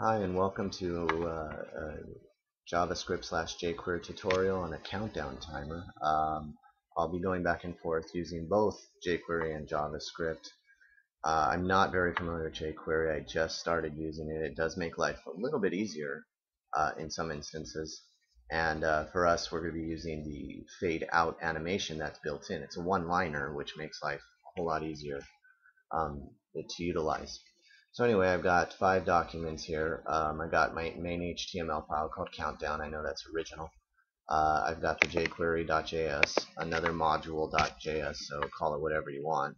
Hi, and welcome to a JavaScript / jQuery tutorial on a countdown timer. I'll be going back and forth using both jQuery and JavaScript. I'm not very familiar with jQuery. I just started using it. It does make life a little bit easier in some instances. And for us, we're going to be using the fade out animation that's built in. It's a one-liner, which makes life a whole lot easier to utilize. So anyway, I've got 5 documents here. I got my main HTML file called countdown. I know that's original. I've got the jQuery.js, another module.js, so call it whatever you want.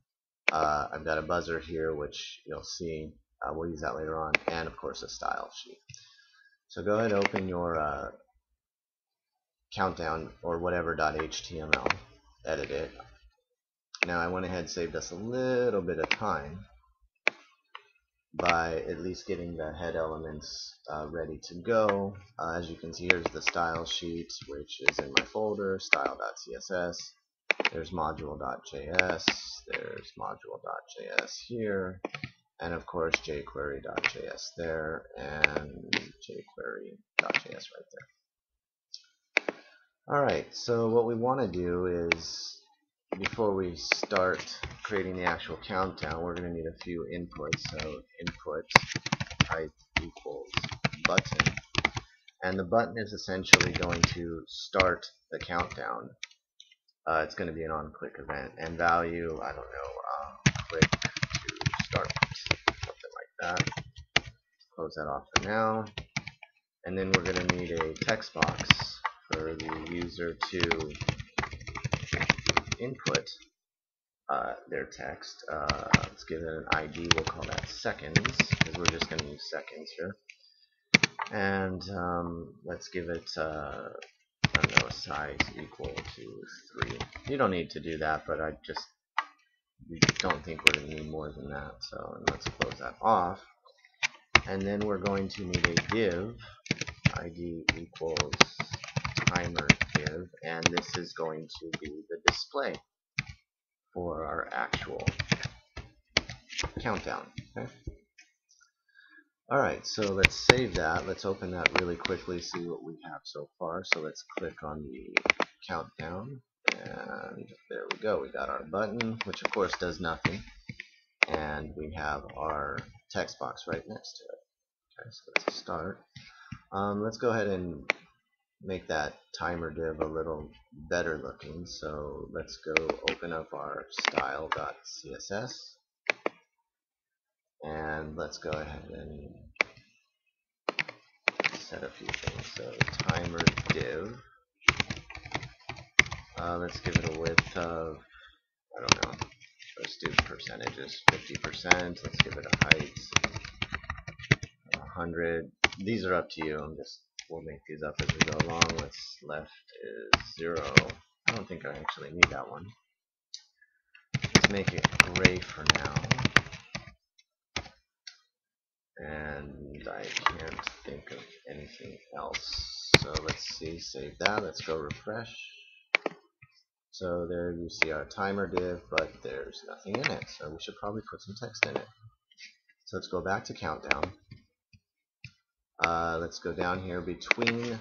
I've got a buzzer here, which you'll see. We'll use that later on, and of course a style sheet. So go ahead and open your countdown or whatever.html, edit it. Now I went ahead and saved us a little bit of time by at least getting the head elements ready to go. As you can see, here's the style sheet, which is in my folder, style.css. There's module.js, there's module.js here, and of course jQuery.js there, and jQuery.js right there. Alright, so what we want to do is, before we start creating the actual countdown, we're going to need a few inputs. So input type equals button, and the button is essentially going to start the countdown. It's going to be an OnClick event, and value, I don't know, click to start, something like that. Close that off for now, and then we're going to need a text box for the user to input their text. Let's give it an ID. We'll call that seconds, because we're just going to use seconds here. And let's give it, I don't know, a size equal to 3. You don't need to do that, but we don't think we're going to need more than that. So let's close that off. And then we're going to need a div, ID equals timer div, and this is going to be the display for our actual countdown. Okay. Alright, so let's save that. Let's open that really quickly, see what we have so far. So let's click on the countdown, and there we go. We got our button, which of course does nothing, and we have our text box right next to it. Okay, so let's start. Let's go ahead and make that timer div a little better looking. So let's go open up our style.css, and let's go ahead and set a few things. So timer div, let's give it a width of, I don't know, let's do percentages, 50%. Let's give it a height 100. These are up to you. We'll make these up as we go along. Left is 0. I don't think I actually need that one. Let's make it gray for now. And I can't think of anything else. So let's see, save that. Let's go refresh. So there you see our timer div, but there's nothing in it. So we should probably put some text in it. So let's go back to countdown. Let's go down here between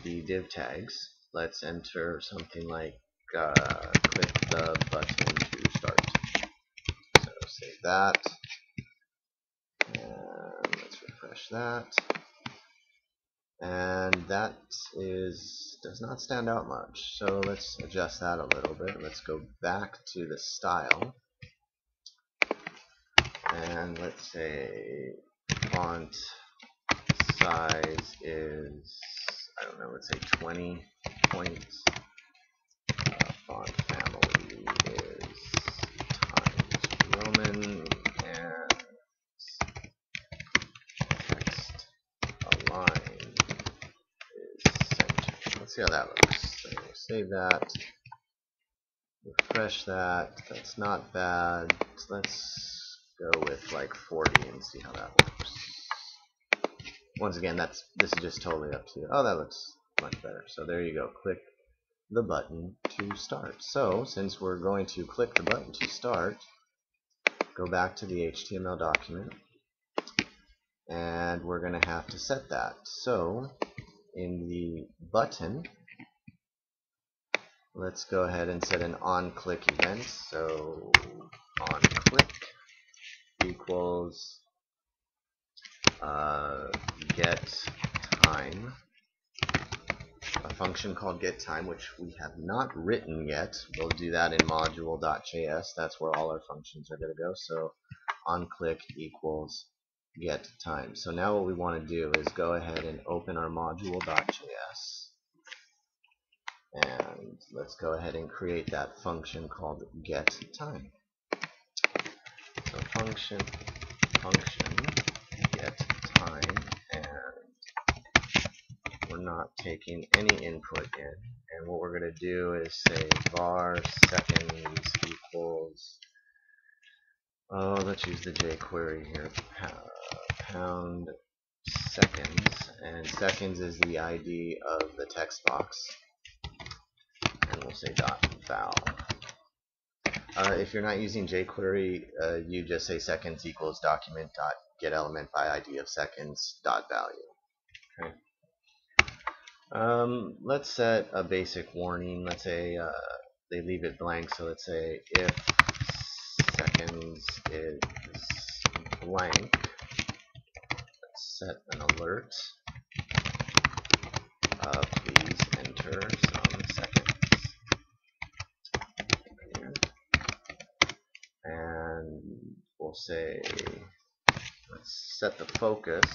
the div tags. Let's enter something like click the button to start. So save that, and let's refresh that. And that does not stand out much. So let's adjust that a little bit. Let's go back to the style, and let's say font size is, I don't know, let's say 20 points. Font family is Times Roman, and text align is center. Let's see how that looks. So save that, refresh that. That's not bad. Let's go with like 40 and see how that works. Once again, this is just totally up to you. Oh, that looks much better. So there you go. Click the button to start. So since we're going to click the button to start, go back to the HTML document, and we're going to have to set that. So in the button, let's go ahead and set an OnClick event. So OnClick equals get time, a function called getTime, which we have not written yet. We'll do that in module.js. That's where all our functions are going to go. So OnClick equals getTime. So now what we want to do is go ahead and open our module.js, and let's go ahead and create that function called getTime. So function getTime, and we're not taking any input in, and what we're going to do is say var seconds equals, let's use the jQuery here, pound seconds, and seconds is the ID of the text box, and we'll say .val. If you're not using jQuery, you just say seconds equals document.getElement by ID of seconds .value. Okay. Let's set a basic warning. Let's say they leave it blank, so let's say if seconds is blank, let's set an alert. Please enter some seconds. And we'll say, let's set the focus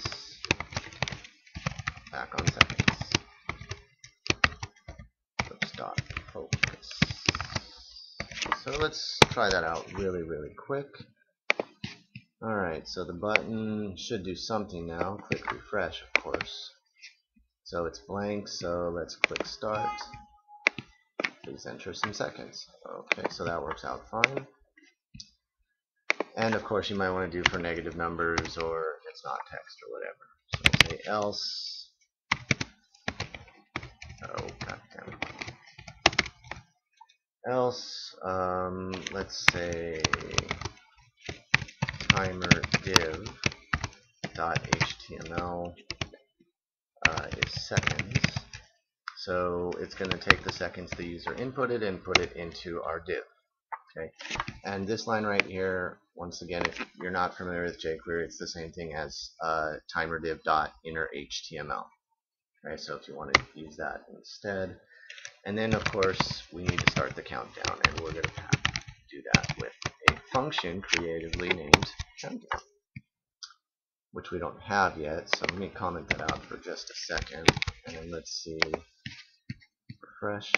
back on seconds. Focus. So let's try that out really quick. Alright, so the button should do something now. Click refresh, of course. So it's blank, so let's click start. Please enter some seconds. Okay, so that works out fine. And of course you might want to do for negative numbers, or if it's not text or whatever. So we'll say else. Oh, goddammit. Else, let's say timer div .html is seconds. So it's going to take the seconds the user inputted and put it into our div. Okay, and this line right here, once again, if you're not familiar with jQuery, it's the same thing as timer div .innerHTML. Okay, so if you want to use that instead. And then, of course, we need to start the countdown, and we're going to have to do that with a function creatively named countdown, which we don't have yet. So let me comment that out for just a second, and then let's see, refresh.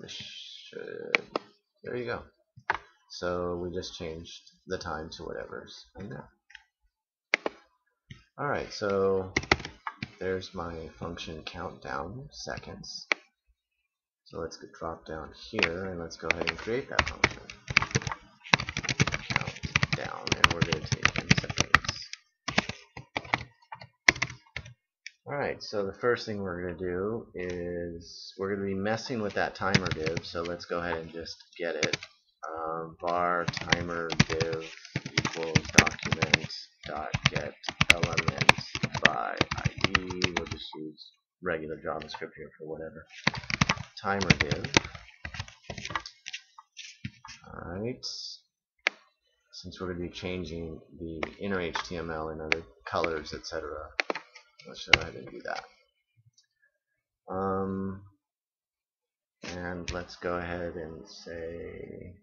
This should, there you go. So we just changed the time to whatever's in there. Alright, so there's my function countdown seconds. So let's drop down here and let's go ahead and create that function. Countdown, and we're going to take in seconds. Alright, so the first thing we're going to do is we're going to be messing with that timer div, so let's go ahead and just get it. Var timer div equals document.getElement by ID. We'll just use regular JavaScript here for whatever. Timer div. Alright. Since we're going to be changing the inner HTML and other colors, etc., let's go ahead and do that. And let's go ahead and say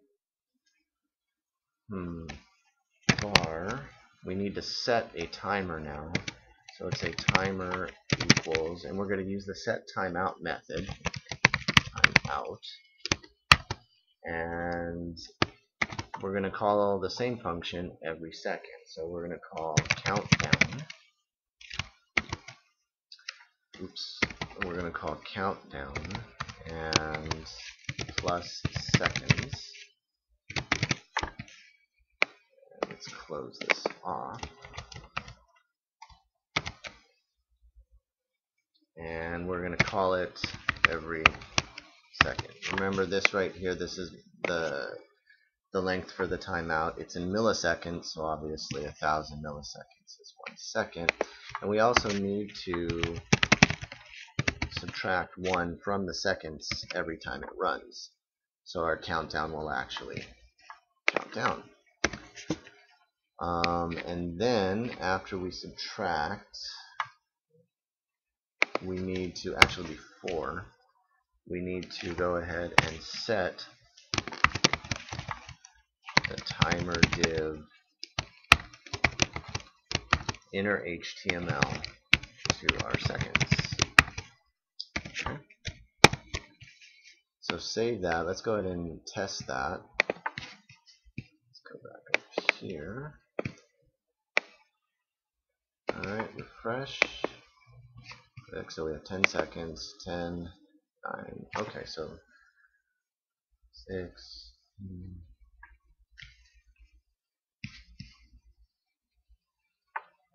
var, we need to set a timer now. So let's say timer equals, and we're going to use the set timeout method, timeout, and we're going to call the same function every second. So we're going to call countdown. Oops. We're going to call countdown and plus seconds. And let's close this off. And we're going to call it every second. Remember this right here, this is the the length for the timeout. It's in milliseconds, so obviously 1,000 milliseconds is 1 second. And we also need to subtract 1 from the seconds every time it runs. So our countdown will actually count down. And then after we subtract, we need to, actually before, we need to go ahead and set the timer div inner HTML to our seconds. Okay. So save that. Let's go ahead and test that. Let's go back up here. Alright, refresh. So we have 10 seconds, 10, 9, okay, so 6.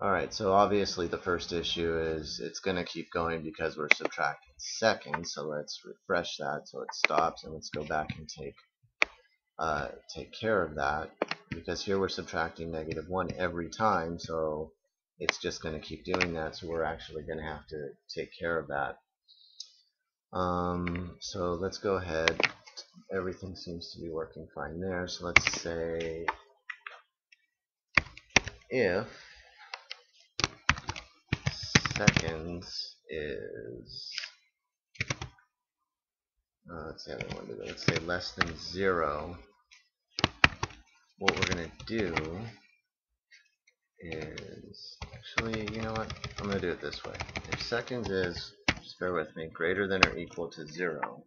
Alright, so obviously the first issue is it's going to keep going because we're subtracting seconds, so let's refresh that so it stops, and let's go back and take care of that, because here we're subtracting -1 every time, so it's just going to keep doing that, so we're actually going to have to take care of that. So let's go ahead. Everything seems to be working fine there, so let's say if seconds is, let's see how we want to do it. Let's say less than 0. What we're going to do is, actually, you know what? I'm going to do it this way. If seconds is, just bear with me, greater than or equal to 0,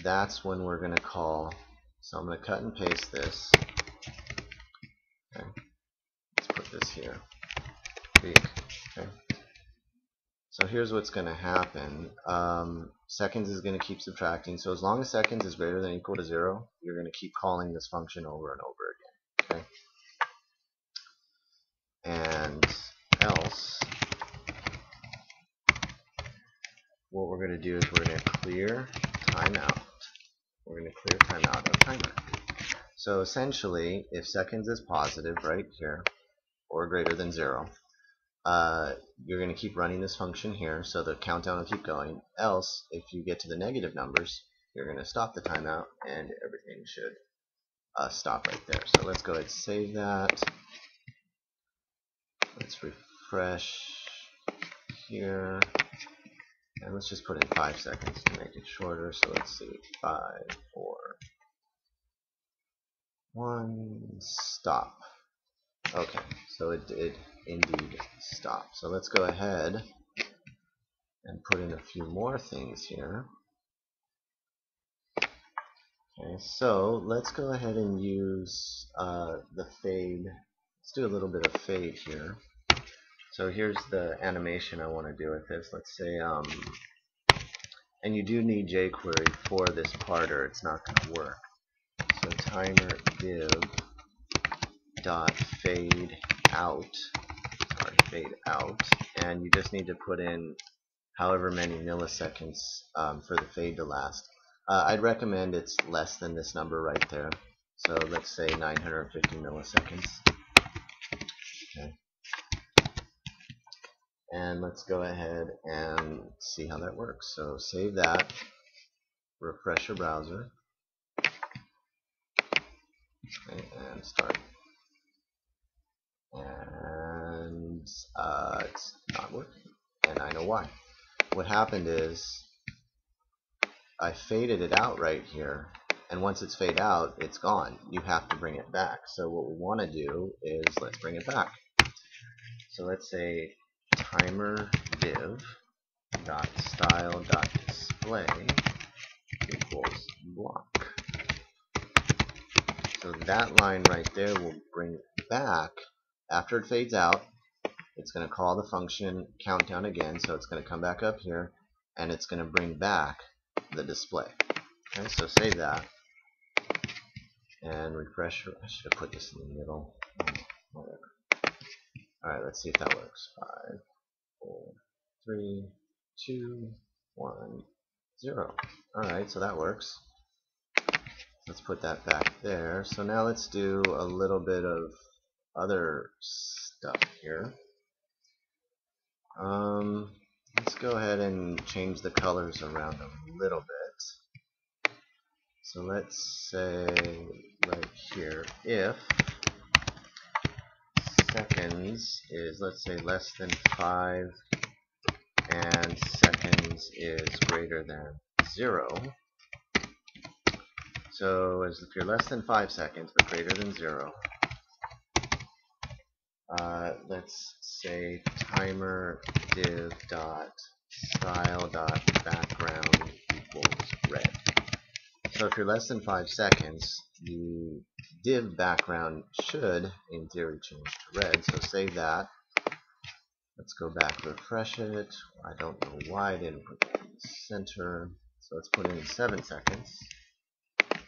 that's when we're going to call. So I'm going to cut and paste this. Okay. Let's put this here. Okay. So here's what's going to happen. Seconds is going to keep subtracting. So as long as seconds is greater than or equal to 0, you're going to keep calling this function over and over again. Okay. And else, what we're going to do is we're going to clear timeout. We're going to clear timeout of timer. So essentially, if seconds is positive right here, or greater than 0, you're going to keep running this function here, so the countdown will keep going. Else, if you get to the negative numbers, you're going to stop the timeout, and everything should stop right there. So let's go ahead and save that. Let's refresh here, and let's just put in 5 seconds to make it shorter. So let's see, 5, 4, 1, stop. Okay, so it did indeed stop. So let's go ahead and put in a few more things here. Okay, so let's go ahead and use the fade. Let's do a little bit of fade here. So here's the animation I want to do with this. Let's say, and you do need jQuery for this part or it's not going to work. So timer div dot fade out, and you just need to put in however many milliseconds for the fade to last. I'd recommend it's less than this number right there. So let's say 950 milliseconds. Okay. And let's go ahead and see how that works. So save that, refresh your browser, okay, and start. And it's not working, and I know why. What happened is I faded it out right here, and once it's faded out, it's gone. You have to bring it back. So what we want to do is let's bring it back. So let's say timer div dot style dot display equals block. So that line right there will bring it back. After it fades out, it's going to call the function countdown again, so it's going to come back up here, and it's going to bring back the display. Okay, so save that, and refresh. I should have put this in the middle. Whatever. Alright, let's see if that works. 5, 4, 3, 2, 1, 0. Alright, so that works. Let's put that back there. So now let's do a little bit of other stuff here. Let's go ahead and change the colors around a little bit. So let's say right here, if seconds is, let's say, less than 5 and seconds is greater than 0. So as if you're less than 5 seconds but greater than 0, let's say timer div dot style dot background equals red. So if you're less than 5 seconds, the div background should, in theory, change to red. So save that. Let's go back, refresh it. I don't know why I didn't put that in the center. So let's put in 7 seconds. 6,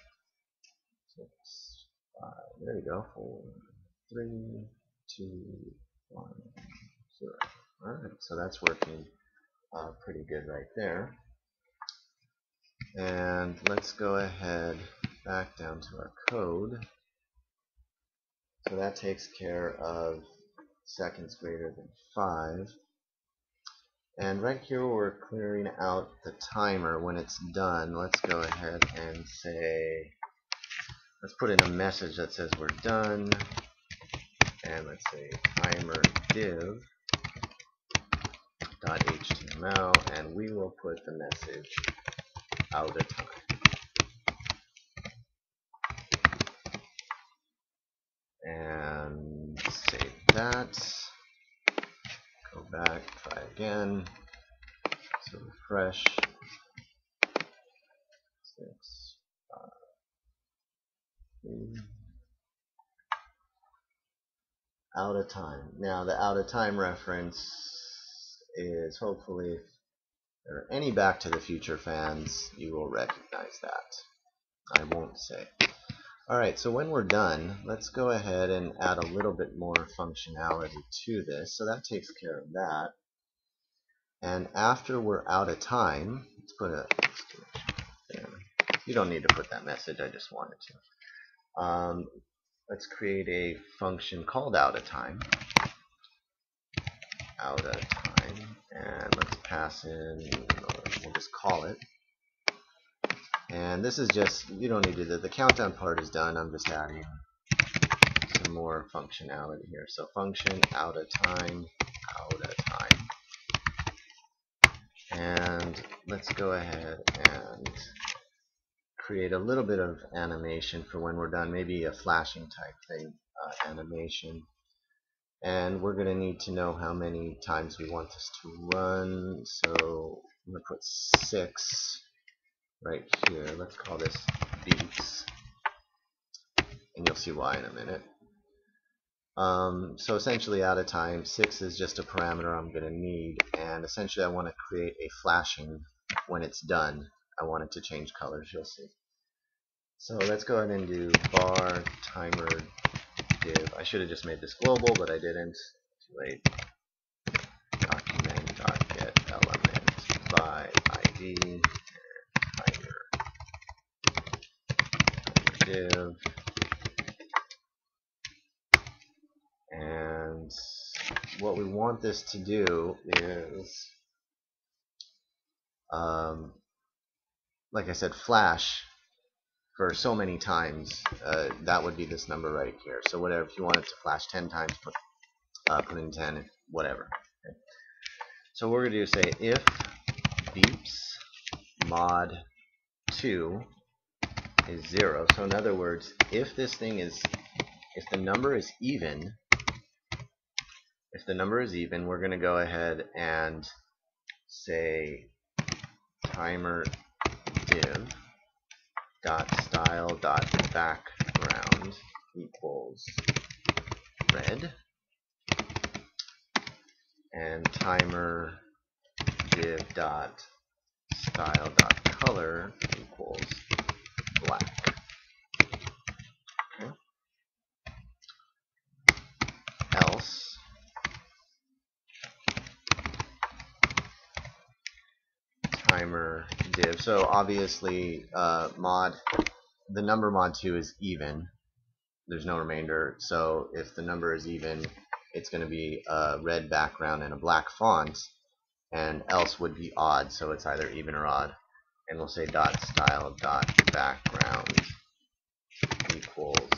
5. There you go. 4, 3, 2, 1, 0. Alright, so that's working pretty good right there. And let's go ahead back down to our code. So that takes care of seconds greater than 5. And right here we're clearing out the timer. When it's done, let's go ahead and say, let's put in a message that says we're done. And let's say timer div .html, and we will put the message out of time. And save that. Go back, try again. So refresh. 6, 5, 3. Out of time. Now the out of time reference is, hopefully, if there are any Back to the Future fans, you will recognize that. I won't say. Alright, so when we're done, let's go ahead and add a little bit more functionality to this. So that takes care of that. And after we're out of time, let's put a exclamation there. You don't need to put that message, I just wanted to. Let's create a function called out of time. Out of time. And let's pass in, we'll just call it. And this is just, you don't need to do the countdown part is done. I'm just adding some more functionality here. So function out of time, out of time. And let's go ahead and create a little bit of animation for when we're done, maybe a flashing type thing, animation. And we're going to need to know how many times we want this to run. So I'm going to put 6 right here. Let's call this beats, and you'll see why in a minute. So essentially out of time, 6 is just a parameter I'm going to need, and essentially I want to create a flashing when it's done. I want it to change colors, you'll see. So let's go ahead and do bar timer div. I should have just made this global, but I didn't. Too late. Document.get element by ID timer div. And what we want this to do is, like I said, flash for so many times. That would be this number right here. So whatever, if you want it to flash 10 times, put in 10, whatever. Okay. So we're going to do, say, if beeps mod 2 is 0. So in other words, if this thing is, if the number is even, we're going to go ahead and say timer div dot style dot background equals red, and timer div dot style dot color equals black. Okay. Else timer div. So obviously mod the number mod 2 is even. There's no remainder, so if the number is even, it's going to be a red background and a black font, and else would be odd, so it's either even or odd. And we'll say dot style dot background equals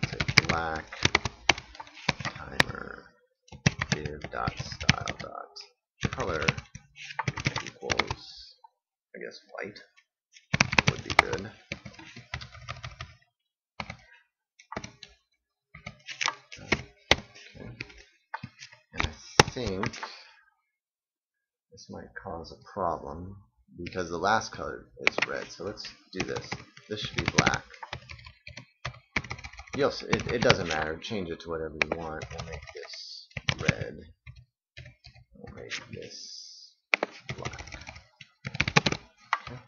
say black timer div dot style dot color equals, I guess, white would be good. Okay. And I think this might cause a problem because the last color is red. So let's do this. This should be black. It doesn't matter. Change it to whatever you want. We'll make this red. We'll make this black. Okay.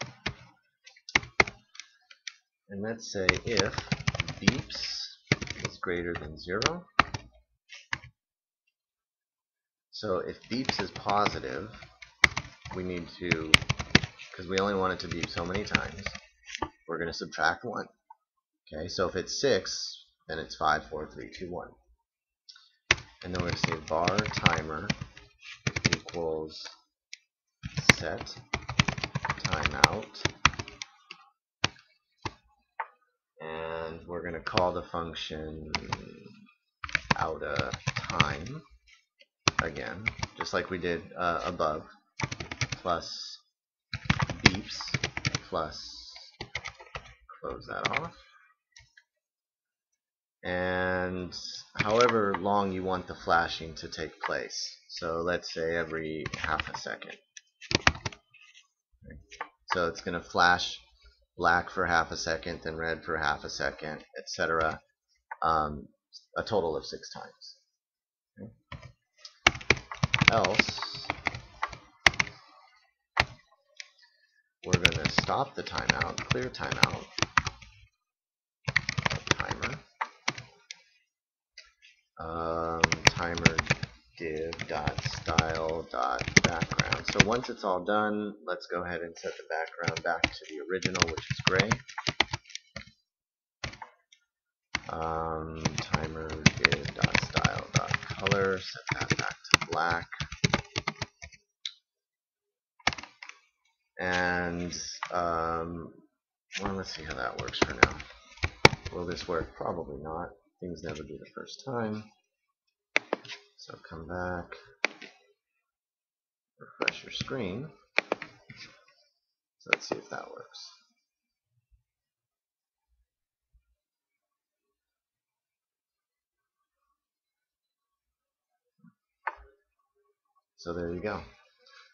And let's say if beeps is greater than 0. So if beeps is positive, we need to, because we only want it to beep so many times, we're going to subtract 1. Okay, so if it's 6, then it's 5, 4, 3, 2, 1. And then we're going to say var timer equals set timeout. And we're going to call the function out of time again, just like we did above, plus beeps plus, close that off, and however long you want the flashing to take place. So let's say every half a second. Okay. So it's going to flash black for half a second, then red for half a second, etc. A total of 6 times. Okay. Else, we're going to stop the timeout, clear timeout, timer, timer div dot style dot background. So once it's all done, let's go ahead and set the background back to the original, which is gray. Timer div dot style dot color, set that back to black. And well, let's see how that works for now. Will this work? Probably not. Things never do the first time. So come back, refresh your screen. So let's see if that works. So there you go.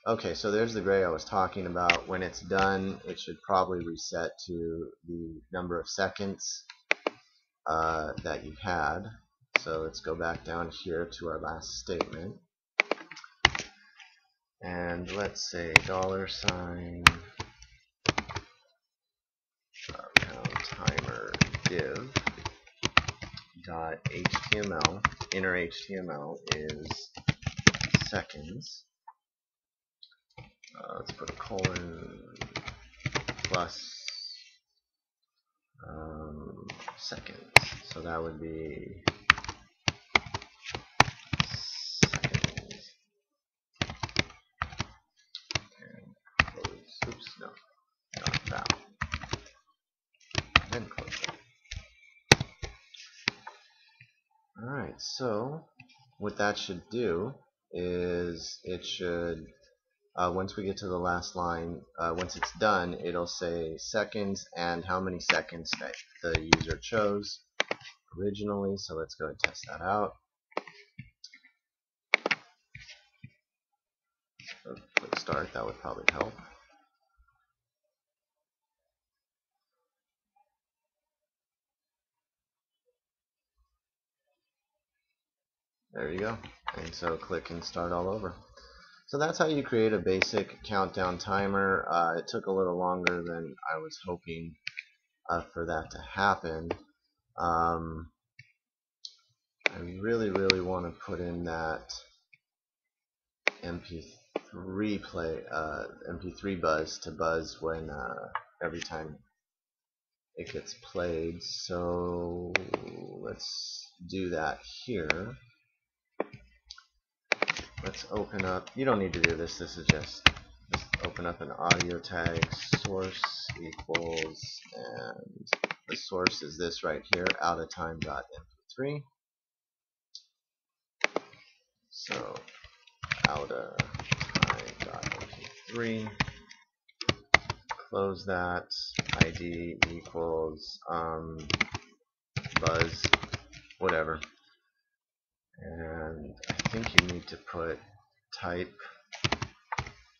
Okay, so there's the gray I was talking about. When it's done, it should probably reset to the number of seconds that you had. So let's go back down here to our last statement. And let's say $sign timer div dot HTML, inner HTML is seconds. Let's put a colon plus seconds. So that would be seconds. And close. Oops, no, not that one. And close that. Alright, so what that should do is it should, once we get to the last line, once it's done, it'll say seconds and how many seconds that the user chose originally. So let's go and test that out. So click start, that would probably help. There you go. And so click and start all over. So that's how you create a basic countdown timer. It took a little longer than I was hoping for that to happen. I really want to put in that MP3 MP3 buzz to buzz when every time it gets played. So let's do that here. Let's open up. You don't need to do this. This is just open up an audio tag, source equals, and the source is this right here, outatime.mp3. So outatime.mp3. Close that. ID equals buzz, whatever. And I think you need to put type.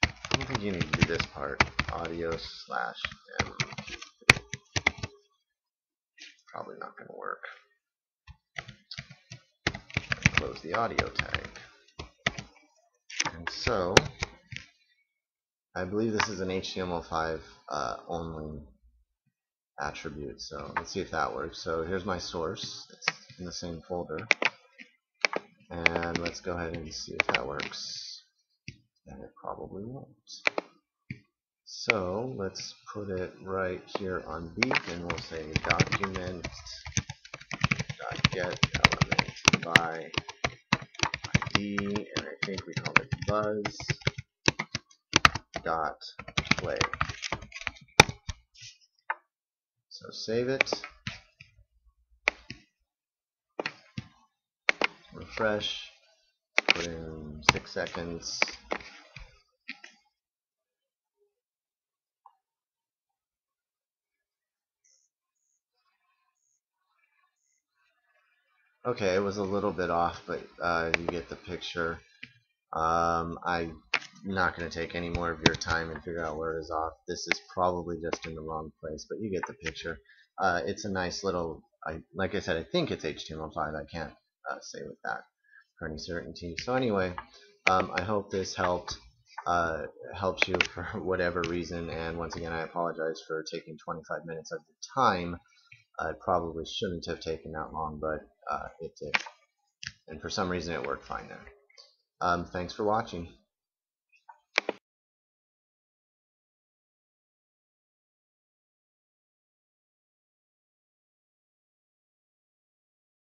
I don't think you need to do this part. Audio/m. Probably not going to work. Close the audio tag. And so, I believe this is an HTML5 only attribute. So let's see if that works. So here's my source. It's in the same folder. And let's go ahead and see if that works. And it probably won't. So let's put it right here on beep, and we'll say document.get element by ID, and I think we call it buzz.play. So save it, refresh, put in 6 seconds. Okay, it was a little bit off, but you get the picture. I'm not going to take any more of your time and figure out where it is off. This is probably just in the wrong place, but you get the picture. It's a nice little, like I said, I think it's HTML5. I can't say with that for any certainty. So anyway, I hope this helps you for whatever reason, and once again I apologize for taking 25 minutes of your time. It probably shouldn't have taken that long, but it did. And for some reason it worked fine there. Thanks for watching.